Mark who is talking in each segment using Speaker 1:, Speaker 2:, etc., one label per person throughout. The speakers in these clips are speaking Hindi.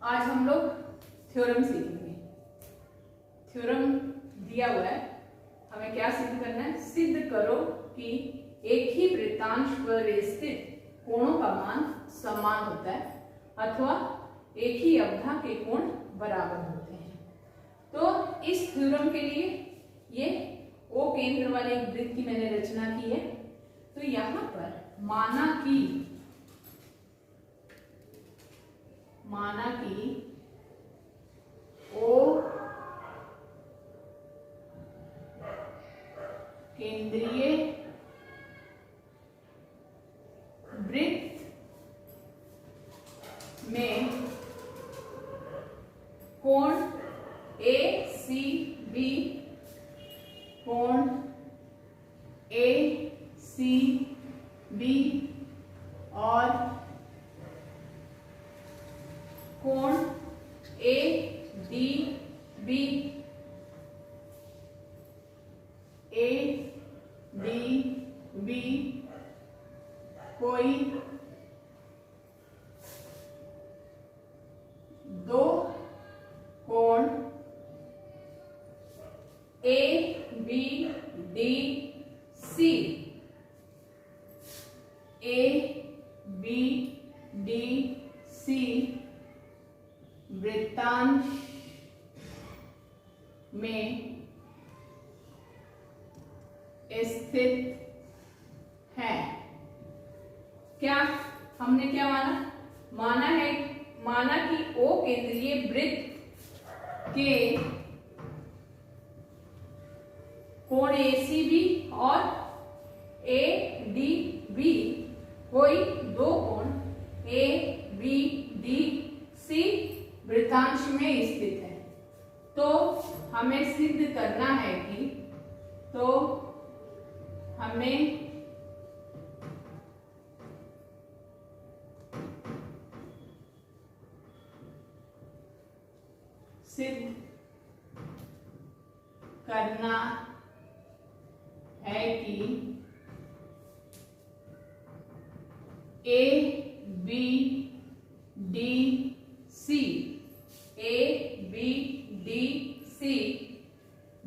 Speaker 1: आज हम लोग थ्योरम सीखेंगे। थ्योरम दिया हुआ है, हमें क्या सिद्ध करना है? सिद्ध करो कि एक ही वृत्तांश पर स्थित कोणों का मान समान होता है अथवा एक ही अवधा के कोण बराबर होते हैं। तो इस थ्योरम के लिए ये ओ केंद्र वाले एक वृत्त की मैंने रचना की है। तो यहां पर माना कि ओ केंद्रीय वृत्त में कोण ACB कोण ACB और कोण ADB कोई दो कोण ABDC वृत्तांश में स्थित है। क्या हमने क्या माना कि ओ केंद्रीय वृत्त के कोण ACB और ADB कोई दो कोण ABDC वृत्तांश में स्थित है। तो हमें सिद्ध करना है कि सिद्ध करना है कि ABDC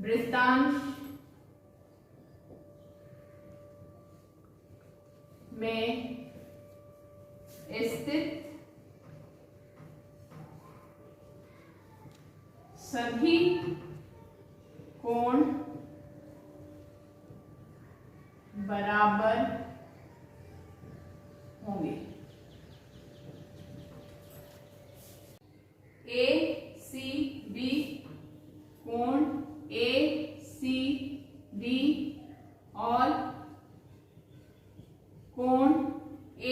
Speaker 1: वृत्तांश में स्थित सभी कोण बराबर होंगे। ACB कोण ACB और कोण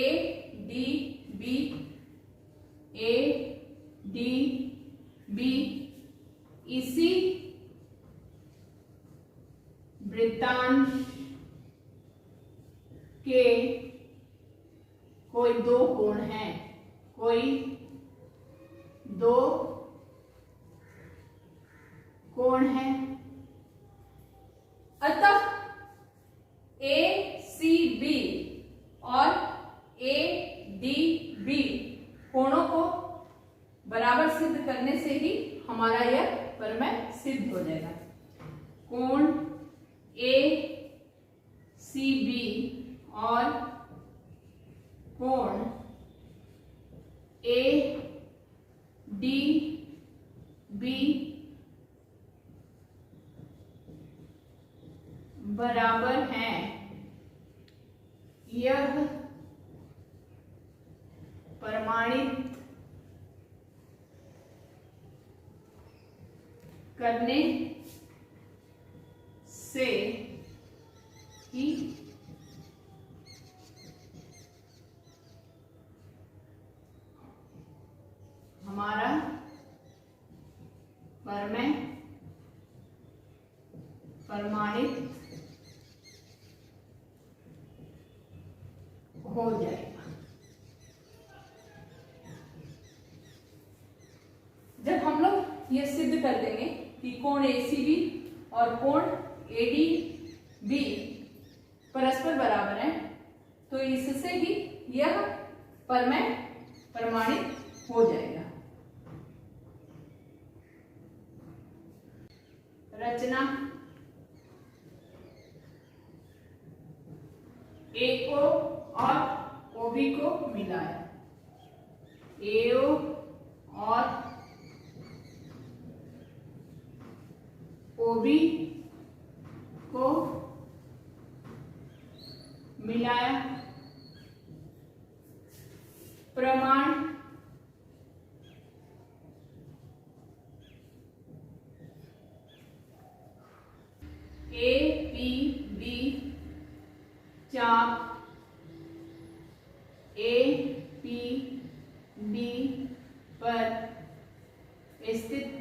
Speaker 1: ADB इसी वृत्तांश के कोई दो कोण हैं, अतः ACB और ADB कोणों को बराबर सिद्ध करने से ही हमारा यह प्रमेय सिद्ध हो जाएगा। कोण ACB और कोण ADB बराबर हैं, यह प्रमाणित करने से ही हमारा प्रमेय प्रमाणित हो जाएगा। जब हम लोग ये सिद्ध कर देंगे कि कोण ACB और कोण ADB परस्पर बराबर है, तो इससे ही यह प्रमेय प्रमाणित हो जाएगा। रचना ए को और ओबी को मिलाया, एओ और ओबी को मिलाया, प्रमाण ए पी बी चाप ए पी बी पर स्थित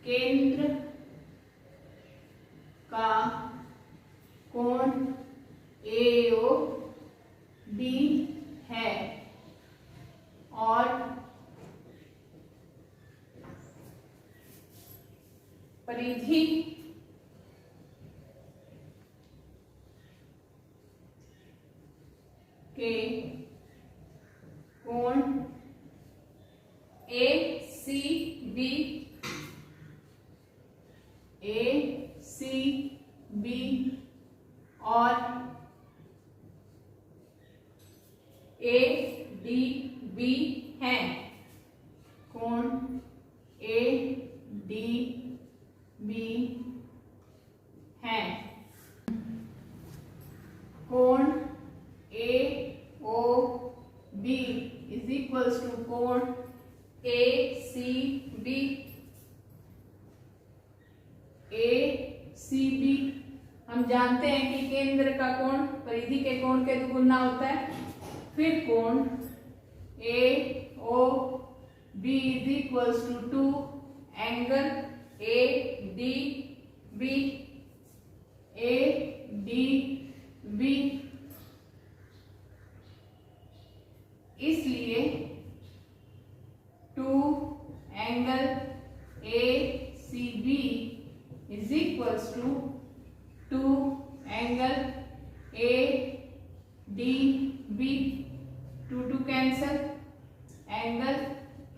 Speaker 1: केंद्र का कोण एओ बी है और परिधि के कोण ए सी बी और ए डी बी हैं, कोण ए डी बी हैं, कोण A O B is equals to कोण A C B, A C B हम जानते हैं कि केंद्र का कोण परिधि के कोण के दुगुना होता है, फिर कोण A O B is equals to angle A D B, A D B, इसलिए 2 angle A C B is equals to 2 angle A D B, 2 cancel, angle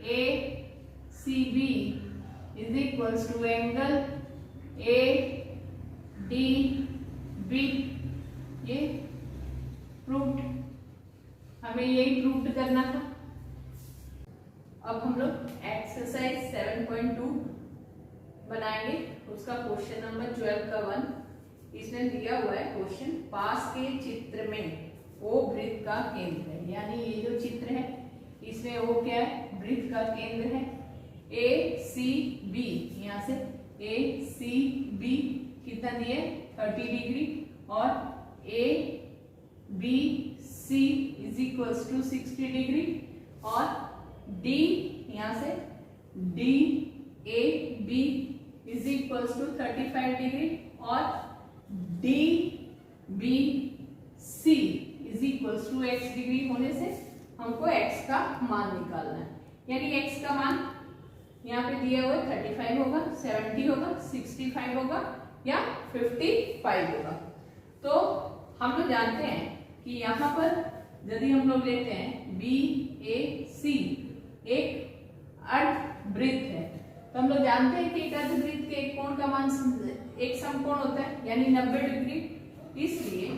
Speaker 1: A C B is equals to angle A D B. ये प्रूव्ड, हमें यही प्रूव्ड करना था। अब हम लोग एक्सरसाइज 7.2 बनाएंगे, उसका क्वेश्चन नंबर 12 का 1। इसमें दिया हुआ है क्वेश्चन, पास के चित्र में ओ वृत्त का केंद्र है, यानी ये जो चित्र है इसमें ओ क्या है, वृत्त का केंद्र है। ए सी बी, यहाँ से ए सी बी कितना दिए 30 डिग्री और A B C is equals to 60 degree और डी यहाँ से D A B is equals to 35 degree और D B C is equals to X degree होने से हमको x का मान निकालना है। यानी x का मान यहाँ पे दिया हुआ 35 होगा, 70 होगा, 65 होगा या 55 होगा। तो हम लोग जानते हैं कि यहाँ पर यदि हम लोग लेते हैं बी ए सी एक अर्धवृत्त है, तो हम लोग जानते हैं कि एक अर्धवृत्त के एक कोण का मान एक समकोण होता है, यानी 90 डिग्री। इसलिए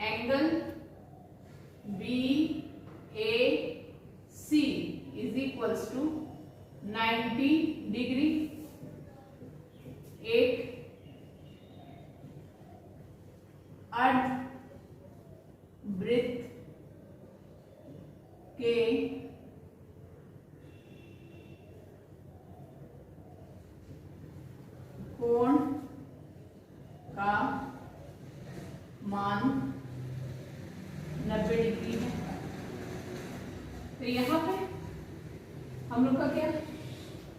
Speaker 1: angle B A C is equals to 90 degree. एक अर्धवृत्त के कोण का मान 90 डिग्री है। तो यहाँ पे हम लोग का क्या,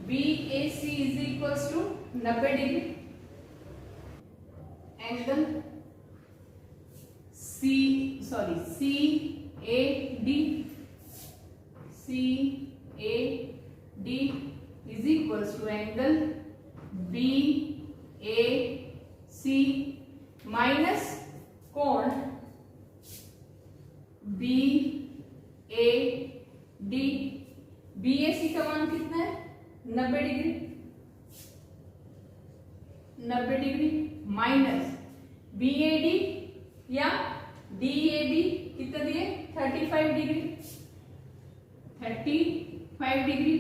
Speaker 1: B A C is equals to 90 degree, angle C A D is equals to angle B A C minus कोण B A D. B A C का मान कितना है 90 डिग्री, 90 डिग्री माइनस BAD या DAB कितना दिए 35 degree, 35 degree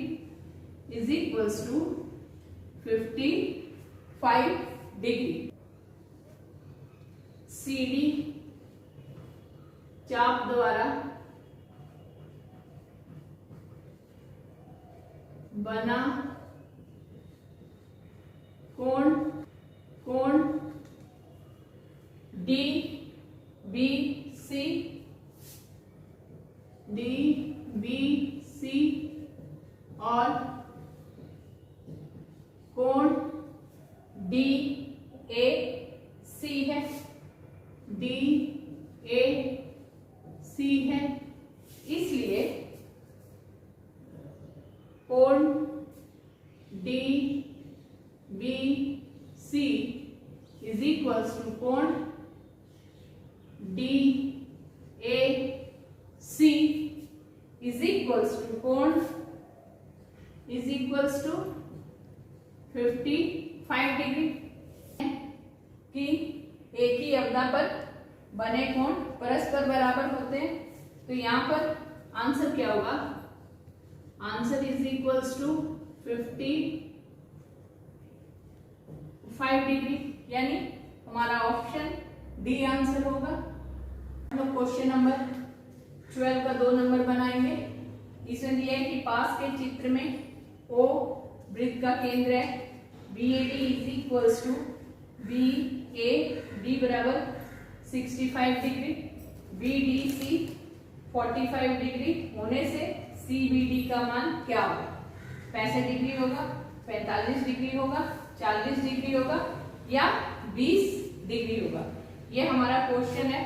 Speaker 1: is equals to 55 degree. CD चाप द्वारा बना कोण DBC और कोण DAC है, DAC है, इसलिए कोण DBC इज इक्वल्स टू कोण DAC इज इक्वल्स टू कोण इज इक्वल्स टू 55 डिग्री। कि एक ही अवधा पर बने कोण परस्पर बराबर होते हैं, तो यहाँ पर आंसर क्या होगा, answer is equals to 55 degree, यानी हमारा ऑप्शन डी आंसर होगा। हम लोग क्वेश्चन नंबर 12 का 2 नंबर बनाएंगे। इसमें दिया है कि पास के चित्र में O वृत्त का केंद्र है, BAD is equals to BAD बराबर 65 डिग्री, BDC 45 डिग्री होने से CBD का मान क्या होगा, 65 डिग्री होगा, 45 डिग्री होगा, 40 डिग्री होगा या 20 डिग्री होगा। ये हमारा क्वेश्चन है,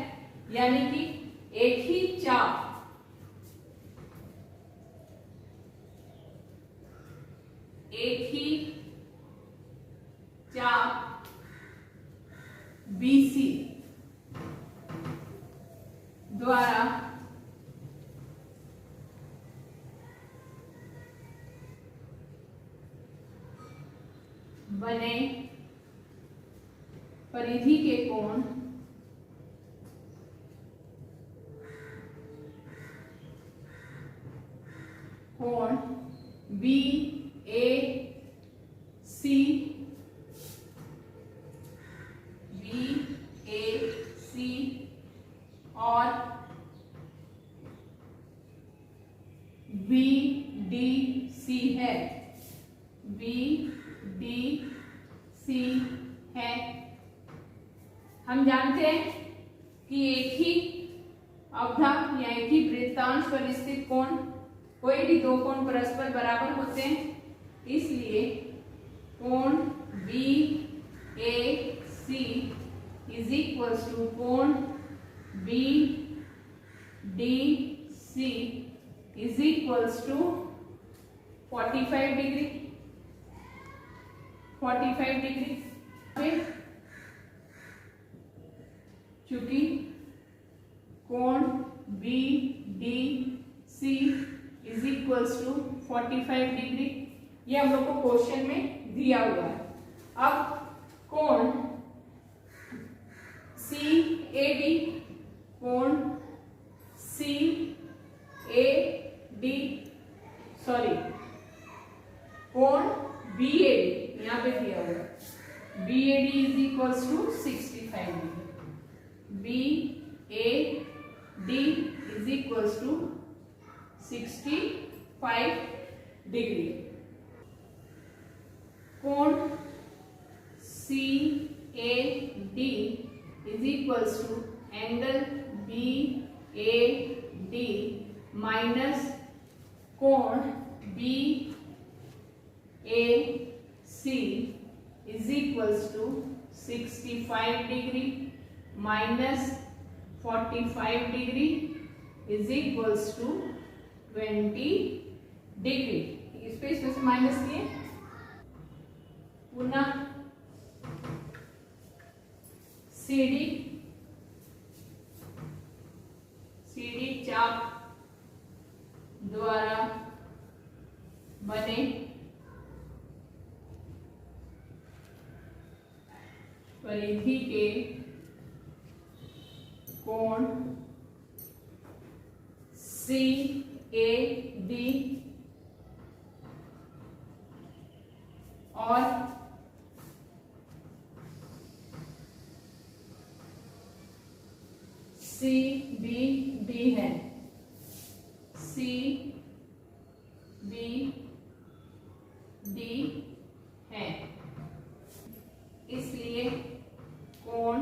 Speaker 1: यानी कि एक ही चाप BC द्वारा बने परिधि के कोण BAC और BDC है, BDC है। हम जानते हैं कि एक ही अवधा या एक ही वृत्तांश पर स्थित कोण, कोई भी दो कोण परस्पर बराबर होते हैं, इसलिए कोण BAC इज इक्वल्स टू कोण BDC is equals to 45 degree, 45 degree. चूंकि कोण BDC is equals to 45 degree, ये हम लोग को क्वेश्चन में दिया हुआ है। अब कोण CAD, कोण BAD यहाँ पे दिया हुआ है, BAD is equals to 65 degree, BAD is equals to 65 degree. कोण CAD is equals to angle BAD minus कोण BAC is equals to 65 degree minus 45 degree is equals to 20 degree. इस पे इसमें से माइनस किए, पुनः CD चाप द्वारा बने परिधि के कोण CAD और CBD है। CBD है, इसलिए कोण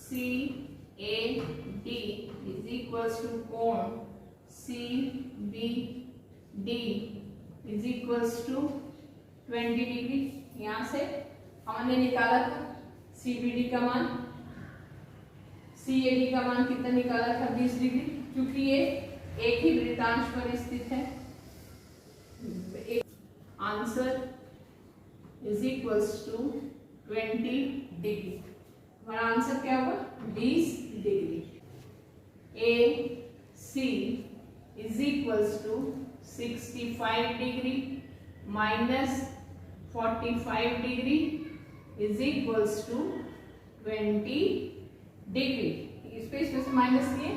Speaker 1: CAD इज इक्वल्स टू कोण CBD is equals to 20 degree. यहां से हमने निकाला था CBD का मान, CAD का मान कितना निकाला था 20 डिग्री, क्योंकि ये एक ही वृत्तांश पर स्थित है। Answer is equals to 20 degree. हमारा आंसर क्या होगा 20 degree. AC is equals to 65 degree minus 45 degree is equals to 20 degree. इस पे माइनस किए,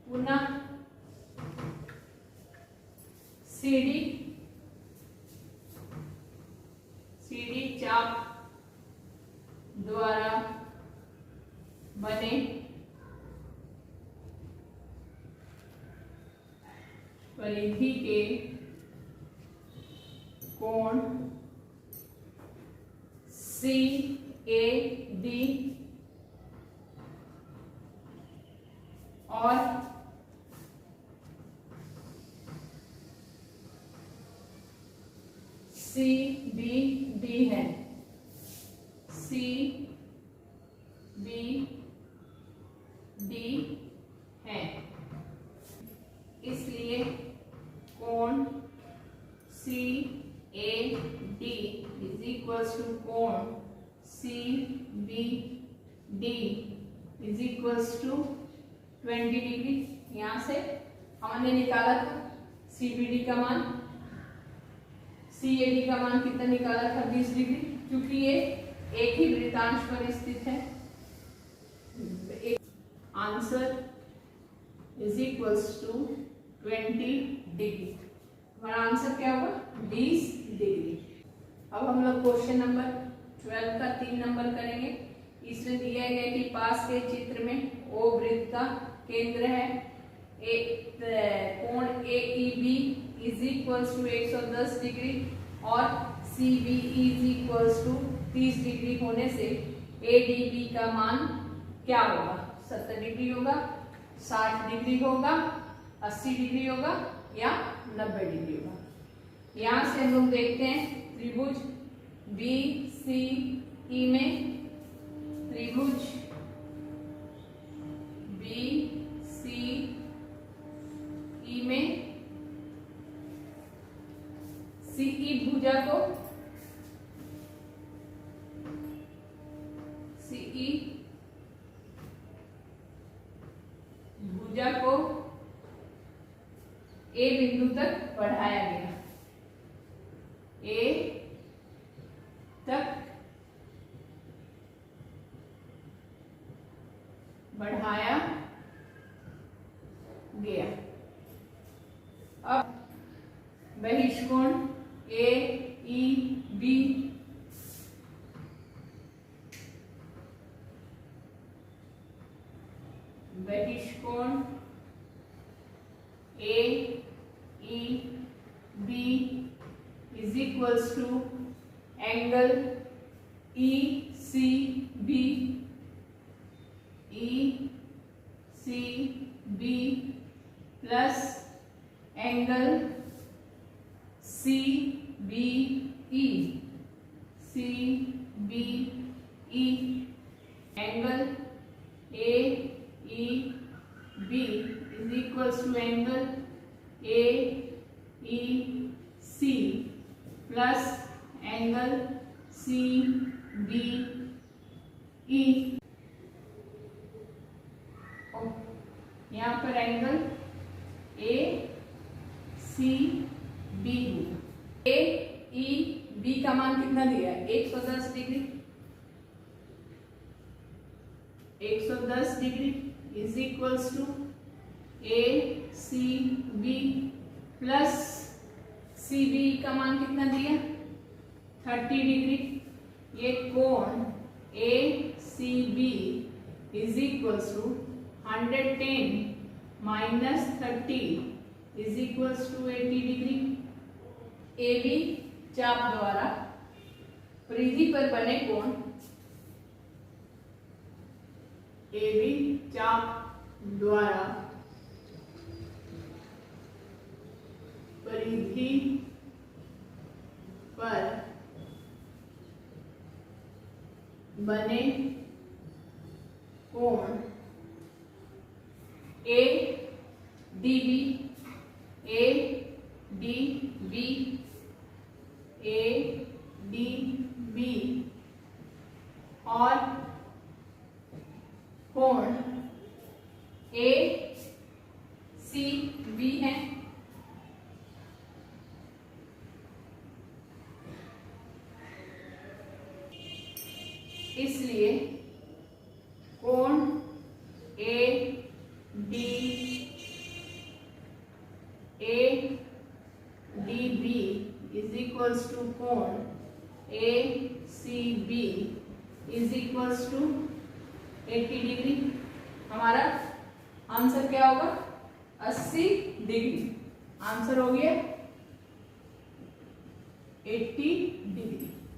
Speaker 1: पुनः CD चाप द्वारा बने परिधि के कोण CAD और CBD है। CBD है, इसलिए कोण CAD इज इक्वल्स टू कोण CBD is equals to 20 degree. यहां से हमने निकाला था CBD का मान, CAD का मान कितना निकाला था 20 डिग्री, क्योंकि ये एक ही वृत्तांश पर स्थित है। Answer is equals to 20 degree. हमारा आंसर क्या होगा 20 डिग्री। अब हम लोग क्वेश्चन नंबर 12 का 3 नंबर करेंगे। इसमें दिया गया कि पास के चित्र में O वृत्त का केंद्र है, कोण AEB is equals to 110 degree और CBE is equals to 30 degree होने से ADB का मान क्या होगा? 70 डिग्री होगा, 60 डिग्री होगा, 80 डिग्री होगा या 90 डिग्री होगा। यहां से हम लोग देखते हैं त्रिभुज BCE में, त्रिभुज BCE में CE भुजा को A बिंदु तक बढ़ाया गया, A तक बढ़ाया गया। अब बहिष्कोण AEB बहिष्कोण AEB is equals to angle ECB plus angle CBE angle AEB is equals to angle AEC plus angle CBE। यहाँ पर एंगल ACB AEB का मान कितना दिया है 110 degree, 110 degree is equals to A C B plus C B का मान कितना दिया 30 डिग्री। ये कोण A C B is equals to 110 minus 30 is equals to 80 degree. A B चाप द्वारा परिधि पर बने कोण ए बी चाप द्वारा परिधि पर बने कोण A D B A D B A D B और कोण ए सी बी है। इसलिए कोण A D B is equals to कोण A C B is equals to 80 degree. हमारा आंसर क्या होगा 80 डिग्री। आंसर हो गया 80